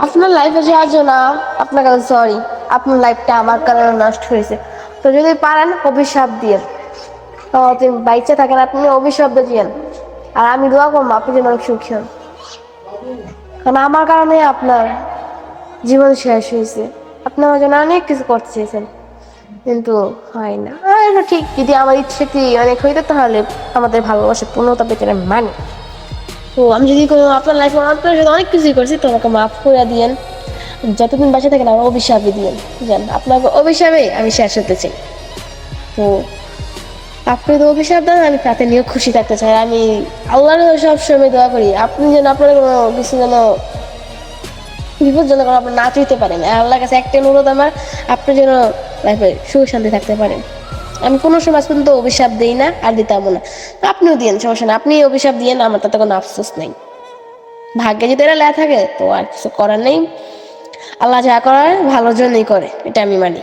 আপনার লাইফে যাওয়ার জন্য আপনার কাছে সরি, আপনার লাইফটা আমার কারণে নষ্ট হয়েছে। তো যদি পারেন অভিশাপ দিয়ে তুমি বাইচে থাকেন, আপনি অভিশাপ দিয়েন, আর আমি দোয়া করবো আপনি যেন অনেক সুখী হন। কারণ আমার কারণে আপনার জীবন শেষ হয়েছে। আপনি আমার জন্য অনেক কিছু করতে চেয়েছেন, কিন্তু হয় না। আর ঠিক, যদি আমার ইচ্ছে কি অনেক হইতো তাহলে আমাদের ভালোবাসা পূর্ণতা পেতে আমি মানি। তো আমি যদি কোনো আপনার লাইফে আপনার সাথে অনেক কিছুই করছি, তো আমাকে মাফ করে দিয়েন। যতদিন বাঁচে থাকেন আমার অভিশাপে দিয়েন, জান আপনাকে অভিশাপে আমি শেষ হতে চাই। তো আপনি তো অভিশাপ দেন, আমি তাতে নিয়েও খুশি থাকতে চাই। আমি আল্লাহর সবসময় দোয়া করি আপনি যেন আপনার কোনো কিছু যেন বিপজ্জনক আপনি না চাইতে পারেন। আল্লাহর কাছে একটা অনুরোধ আমার, আপনি যেন লাইফে সুখ শান্তি থাকতে পারেন। আমি কোনো সময় পর্যন্ত অভিশাপ দিই না, আর দিতামও না। আপনিও দিয়েন, সমস্যা না, আপনি অভিশাপ দিয়েন, আমার তাতে কোনো আফসোস নেই। ভাগ্যে যদি এরা লেখা থাকে তো আর কিছু করার নেই। আল্লাহ যা করার ভালোর জন্যই করে, এটা আমি মানি।